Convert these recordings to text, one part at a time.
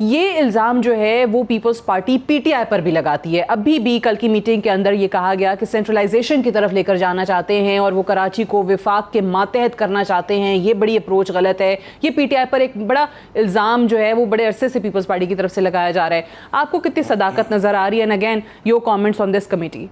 یہ الزام جو ہے وہ پیپلز پارٹی پی ٹی آئی پر بھی لگاتی ہے. ابھی بھی کل کی میٹنگ کے اندر یہ کہا گیا کہ سینٹرلائزیشن کی طرف لے کر جانا چاہتے ہیں اور وہ کراچی کو وفاق کے ماتحت کرنا چاہتے ہیں. یہ بڑی اپروچ غلط ہے. یہ پی ٹی آئی پر ایک بڑا الزام جو ہے وہ بڑے عرصے سے پیپلز پارٹی کی طرف سے لگایا جا رہا ہے. آپ کو کتنی صداقت نظر آ رہی ہے؟ And again your comments on this committee.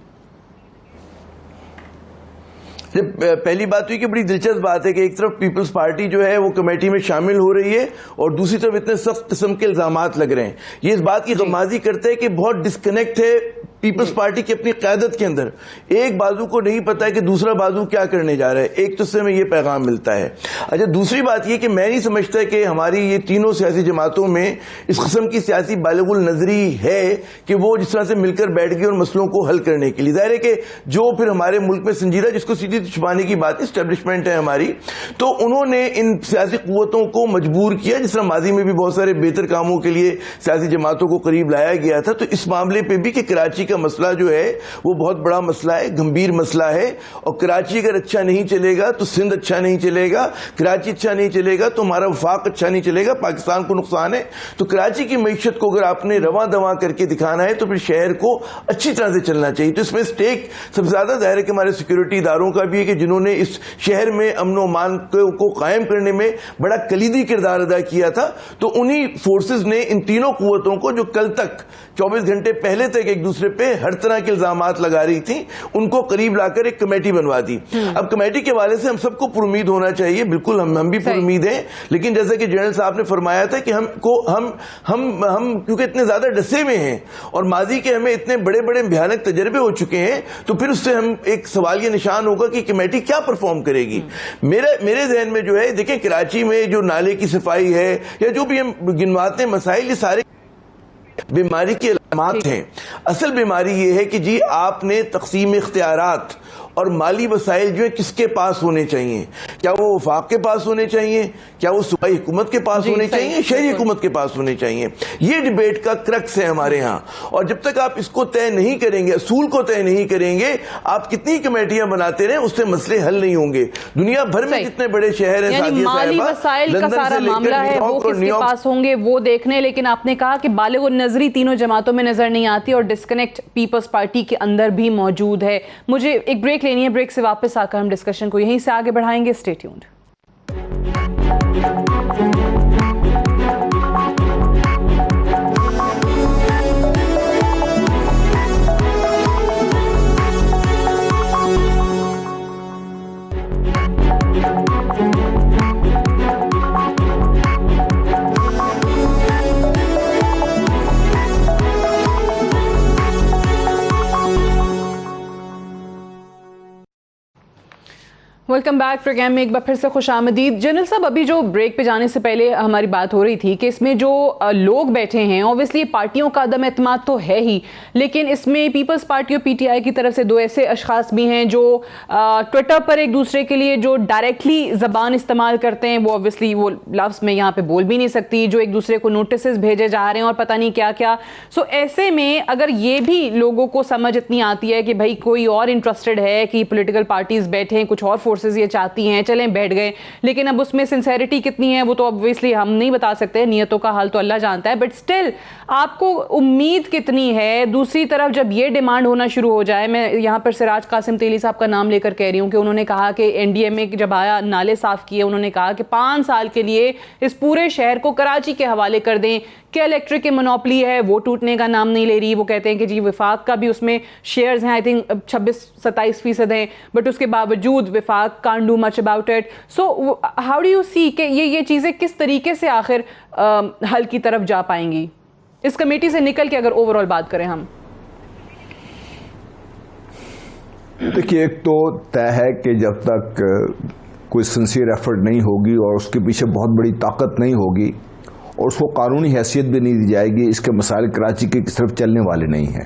پہلی بات تو یہ کہ بڑی دلچسپ بات ہے کہ ایک طرف پیپلز پارٹی جو ہے وہ کمیٹی میں شامل ہو رہی ہے اور دوسری طرف اتنے سخت قسم کے الزامات لگ رہے ہیں. یہ اس بات کی غمازی کرتے ہیں کہ بہت ڈسکنیکٹ ہے پیپلز پارٹی کی اپنی قیادت کے اندر. ایک بازو کو نہیں پتا ہے کہ دوسرا بازو کیا کرنے جا رہا ہے. ایک تو سے میں یہ پیغام ملتا ہے. اچھا, دوسری بات یہ کہ میں نہیں سمجھتا کہ ہماری یہ تینوں سیاسی جماعتوں میں اس قسم کی سیاسی بالغ النظری ہے کہ وہ جس طرح سے مل کر بیٹھ گئی اور مسئلوں کو حل کرنے کے لیے. ظاہر ہے کہ جو پھر ہمارے ملک میں سنجیدہ, جس کو سیدھی چھپانے کی بات ہے, اسٹیبلشمنٹ ہے ہماری, تو انہوں نے ان سیاسی قوتوں کو مجبور کیا, جس طرح ماضی میں بھی بہت سارے بہتر کاموں کے لیے سیاسی جماعتوں کو قریب لایا گیا تھا. تو اس معاملے پہ بھی کہ کراچی کا مسئلہ جو ہے وہ بہت بڑا مسئلہ ہے, گمبھیر مسئلہ ہے, اور کراچی اگر اچھا نہیں چلے گا تو سندھ اچھا نہیں چلے گا, کراچی اچھا نہیں چلے گا تو ہمارا وفاق اچھا نہیں چلے گا, پاکستان کو نقصان ہے. تو کراچی کی معیشت کو اگر آپ نے رواں دواں کر کے دکھانا ہے تو پھر شہر کو اچھی طرح سے چلنا چاہیے. تو اس میں اسٹیک سب سے زیادہ ظاہر ہے کہ ہمارے سیکورٹی اداروں کا بھی ہے کہ جنہوں نے اس شہر میں امن و امان کو قائم کرنے میں بڑا کلیدی کردار ادا کیا تھا. تو انہی فورسز نے ان تینوں قوتوں کو جو کل تک 24 گھنٹے پہلے تک ایک دوسرے پہ ہر طرح کے الزامات لگا رہی تھیں, ان کو قریب لا کر ایک کمیٹی بنوا دی. اب کمیٹی کے حوالے سے ہم سب کو پر امید ہونا چاہیے, بالکل ہم بھی پر امید ہیں, لیکن جیسا کہ جنرل صاحب نے فرمایا تھا کہ ہم کیونکہ اتنے زیادہ ڈسے ہوئے ہیں اور ماضی کے ہمیں اتنے بڑے بڑے بھیانک تجربے ہو چکے ہیں, تو پھر اس سے ہم ایک سوال یہ نشان ہوگا کہ کمیٹی کیا پرفارم کرے گی. میرے ذہن میں جو ہے, دیکھیں کراچی میں جو نالے کی صفائی ہے یا جو بھی ہم گنواتے ہیں مسائل, یہ سارے بیماری کے علامات ہیں. اصل بیماری یہ ہے کہ جی آپ نے تقسیم اختیارات اور مالی وسائل جو ہے کس کے پاس ہونے چاہیے. کیا وہ وفاق کے پاس ہونے چاہیے, کیا وہ صوبائی حکومت کے پاس ہونے چاہیے, شہری حکومت کے پاس ہونے چاہیے. یہ ڈیبیٹ کا کرکس ہے ہمارے ہاں, اور جب تک آپ اس کو طے نہیں کریں گے, اصول کو طے نہیں کریں گے, آپ کتنی کمیٹیاں بناتے رہیں اس سے مسئلے حل نہیں ہوں گے. دنیا بھر میں کتنے بڑے شہر ہیں, یعنی مالی وسائل کا سارا معاملہ ہے وہ کس کے پاس ہوں گے وہ دیکھنے. لیکن آپ نے کہا کہ بالغ النظری تینوں جماعتوں میں نظر نہیں آتی اور ڈسکنیکٹ پیپلز پارٹی کے اندر بھی موجود ہے. مجھے ایک بریک لینی ہے, بریک سے واپس آ کر ہم ڈسکشن کو یہیں سے آگے بڑھائیں گے. Stay tuned. Welcome back. Program میں ایک بار پھر سے خوش آمدید. جنرل صاحب, ابھی جو بریک پہ جانے سے پہلے ہماری بات ہو رہی تھی کہ اس میں جو لوگ بیٹھے ہیں, اوبویسلی پارٹیوں کا عدم اعتماد تو ہے ہی, لیکن اس میں پیپلز پارٹی اور پی ٹی آئی کی طرف سے دو ایسے اشخاص بھی ہیں جو ٹویٹر پر ایک دوسرے کے لیے جو ڈائریکٹلی زبان استعمال کرتے ہیں, وہ اوبویسلی وہ لفظ میں یہاں پہ بول بھی نہیں سکتی, جو ایک دوسرے کو نوٹسز بھیجے جا رہے ہیں اور پتہ نہیں کیا کیا. سو ایسے میں اگر یہ بھی لوگوں کو سمجھ اتنی آتی ہے کہ بھائی کوئی اور انٹرسٹڈ ہے کہ پولیٹیکل پارٹیز بیٹھیں, کچھ اور فورسز یہ چاہتی ہیں, چلیں بیٹھ گئے, لیکن اب اس میں سنسیریٹی کتنی ہے وہ تو obviously ہم نہیں بتا سکتے, نیتوں کا حال تو اللہ جانتا ہے, بٹ سٹل آپ کو امید کتنی ہے؟ دوسری طرف جب یہ ڈیمانڈ ہونا شروع ہو جائے, میں یہاں پر سراج قاسم تیلی صاحب کا نام لے کر کہہ رہی ہوں کہ انہوں نے کہا کہ این ڈی اے میں جب آیا نالے صاف کیے, انہوں نے کہا کہ 5 سال کے لیے اس پورے شہر کو کراچی کے حوالے کر دیں, کہ الیکٹرک کی منوپلی ہے وہ ٹوٹنے کا نام نہیں لے رہی. وہ کہتے ہیں کہ جی وفاق کا بھی اس میں شیئرز ہیں, آئی تھنک 26-27% ہیں, بٹ اس کے باوجود وفاق can't do much about it. So how do you see کہ یہ چیزیں کس طریقے سے آخر حل کی طرف جا پائیں گی اس کمیٹی سے نکل کے, اگر اوور آل بات کریں ہم؟ دیکھیے, ایک تو طے ہے کہ جب تک کوئی سنسیئر ایفرٹ نہیں ہوگی اور اس کے پیچھے بہت بڑی طاقت نہیں ہوگی اور اس کو قانونی حیثیت بھی نہیں دی جائے گی, اس کے مسائل کراچی کی صرف چلنے والے نہیں ہیں.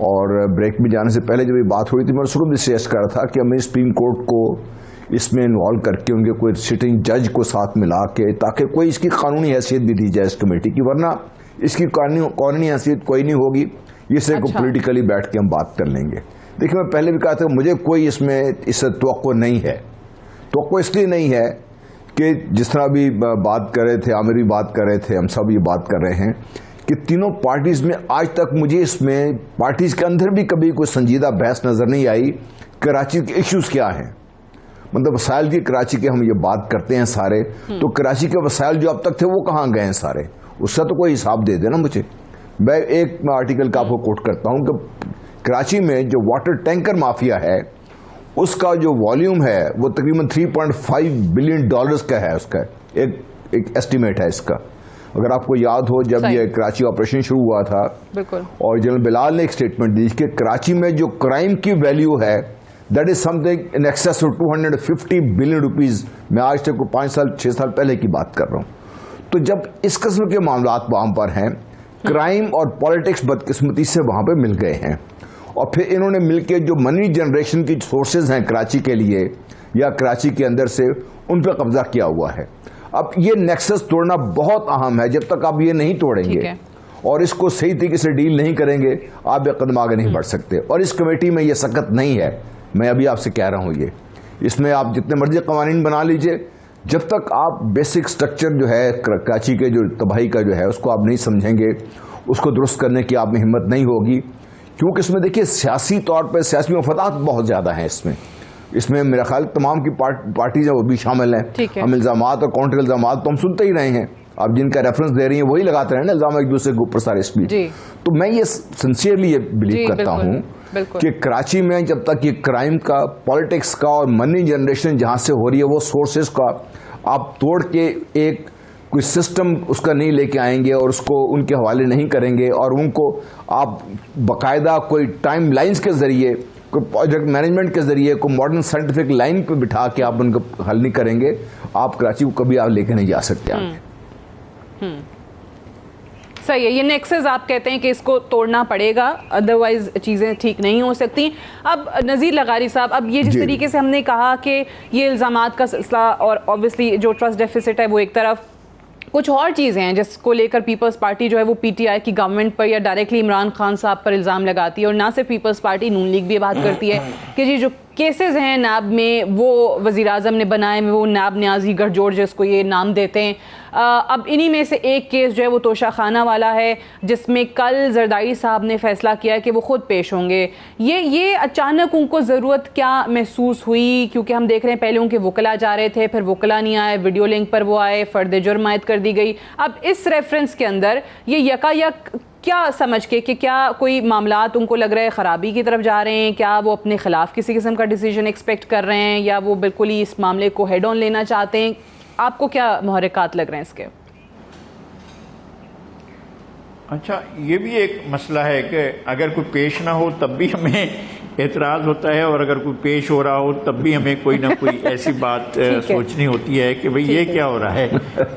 اور بریک میں جانے سے پہلے جب یہ بات ہوئی تھی, میں اس کو بھی سجیسٹ کر رہا تھا کہ ہمیں سپریم کورٹ کو اس میں انوالو کر کے ان کے کوئی سٹنگ جج کو ساتھ ملا کے, تاکہ کوئی اس کی قانونی حیثیت بھی دی جائے اس کمیٹی کی, ورنہ اس کی قانونی حیثیت کوئی نہیں ہوگی, یہ سے کو پولیٹیکلی بیٹھ کے ہم بات کر لیں گے. دیکھیں, میں پہلے بھی کہا تھا مجھے کوئی اس میں اس سے توقع نہیں ہے. توقع اس لیے نہیں ہے کہ جس طرح بھی بات کر رہے تھے، عامر بھی بات کر رہے تھے، ہم سب یہ بات کر رہے ہیں کہ تینوں پارٹیز میں آج تک مجھے اس میں پارٹیز کے اندر بھی کبھی کوئی سنجیدہ بحث نظر نہیں آئی کراچی کے ایشوز کیا ہیں. مطلب وسائل کی کراچی کے ہم یہ بات کرتے ہیں سارے، تو کراچی کے وسائل جو اب تک تھے وہ کہاں گئے ہیں سارے، اس کا تو کوئی حساب دے دینا مجھے. میں ایک آرٹیکل کا آپ کو کوٹ کرتا ہوں کہ کراچی میں جو واٹر ٹینکر مافیا ہے اس کا جو والیوم ہے وہ تقریباً 3.5 بلین ڈالرز کا ہے. اس کا ایک ایسٹیمیٹ ہے اس کا. اگر آپ کو یاد ہو جب یہ کراچی آپریشن شروع ہوا تھا اور جنرل بلال نے ایک اسٹیٹمنٹ دی کہ کراچی میں جو کرائم کی ویلیو ہے that is something in excess of 250 billion rupees. میں آج تک 5-6 سال پہلے کی بات کر رہا ہوں. تو جب اس قسم کے معاملات وہاں پر ہیں، کرائم اور پالیٹکس بدقسمتی سے وہاں پہ مل گئے ہیں، اور پھر انہوں نے مل کے جو منی جنریشن کی سورسز ہیں کراچی کے لیے یا کراچی کے اندر سے ان پہ قبضہ کیا ہوا ہے. اب یہ نیکسس توڑنا بہت اہم ہے. جب تک آپ یہ نہیں توڑیں گے اور اس کو صحیح طریقے سے ڈیل نہیں کریں گے آپ ایک قدم آگے نہیں بڑھ سکتے. اور اس کمیٹی میں یہ سکت نہیں ہے. میں ابھی آپ سے کہہ رہا ہوں یہ اس میں آپ جتنے مرضی قوانین بنا لیجئے، جب تک آپ بیسک سٹرکچر جو ہے کراچی کے جو تباہی کا جو ہے اس کو آپ نہیں سمجھیں گے، اس کو درست کرنے کی آپ میں ہمت نہیں ہوگی. کیونکہ اس میں دیکھیے سیاسی طور پہ سیاسی مفادات بہت زیادہ ہیں. اس میں میرا خیال تمام کی پارٹیز ہیں وہ بھی شامل ہیں. ہم الزامات اور کاؤنٹر الزامات تو ہم سنتے ہی رہے ہیں. آپ جن کا ریفرنس دے رہی ہیں وہی لگاتے رہے نا الزام ایک دوسرے کے اوپر سارے اسپیڈ. تو میں یہ سنسیئرلی یہ بلیو کرتا ہوں کہ کراچی میں جب تک یہ کرائم کا، پالیٹکس کا اور منی جنریشن جہاں سے ہو رہی ہے وہ سورسز کا آپ توڑ کے ایک کوئی سسٹم اس کا نہیں لے کے آئیں گے اور اس کو ان کے حوالے نہیں کریں گے اور ان کو آپ باقاعدہ کوئی ٹائم لائنز کے ذریعے، کوئی پروجیکٹ مینجمنٹ کے ذریعے، کوئی ماڈرن سائنٹیفک لائن پہ بٹھا کے آپ ان کو حل نہیں کریں گے، آپ کراچی کو کبھی آپ لے کے نہیں جا سکتے. صحیح ہے. یہ نیکسز آپ کہتے ہیں کہ اس کو توڑنا پڑے گا، ادروائز چیزیں ٹھیک نہیں ہو سکتی. اب نذیر لغاری صاحب، اب یہ جس طریقے سے ہم نے کہا کہ یہ الزامات کا سلسلہ اور اوبویسلی جو ٹرسٹ ڈیفیسٹ ہے وہ ایک طرف، کچھ اور چیزیں ہیں جس کو لے کر پیپلز پارٹی جو ہے وہ پی ٹی آئی کی گورنمنٹ پر یا ڈائریکٹلی عمران خان صاحب پر الزام لگاتی ہے. اور نہ صرف پیپلز پارٹی، نون لیگ بھی بات کرتی ہے کہ جی جو کیسز ہیں نیب میں وہ وزیر اعظم نے بنائے ہوئے، وہ نیب نیازی گڑھ جوڑ جس کو یہ نام دیتے ہیں. اب انہی میں سے ایک کیس جو ہے وہ توشہ خانہ والا ہے جس میں کل زرداری صاحب نے فیصلہ کیا ہے کہ وہ خود پیش ہوں گے. یہ اچانک ان کو ضرورت کیا محسوس ہوئی؟ کیونکہ ہم دیکھ رہے ہیں پہلے ان کے وکلا جا رہے تھے، پھر وکلا نہیں آئے، ویڈیو لنک پر وہ آئے، فرد جرم عائد کر دی گئی. اب اس ریفرنس کے اندر یہ یکایک کیا سمجھ کے کہ کیا کوئی معاملات ان کو لگ رہا ہے خرابی کی طرف جا رہے ہیں، کیا وہ اپنے خلاف کسی قسم کا ڈیسیجن ایکسپیکٹ کر رہے ہیں یا وہ بالکل ہی اس معاملے کو ہیڈ آن لینا چاہتے ہیں؟ آپ کو کیا محرکات لگ رہے ہیں اس کے؟ اچھا، یہ بھی ایک مسئلہ ہے کہ اگر کوئی پیش نہ ہو تب بھی ہمیں اعتراض ہوتا ہے اور اگر کوئی پیش ہو رہا ہو تب بھی ہمیں کوئی نہ کوئی ایسی بات سوچنی ہوتی ہے کہ بھئی یہ کیا ہو رہا ہے.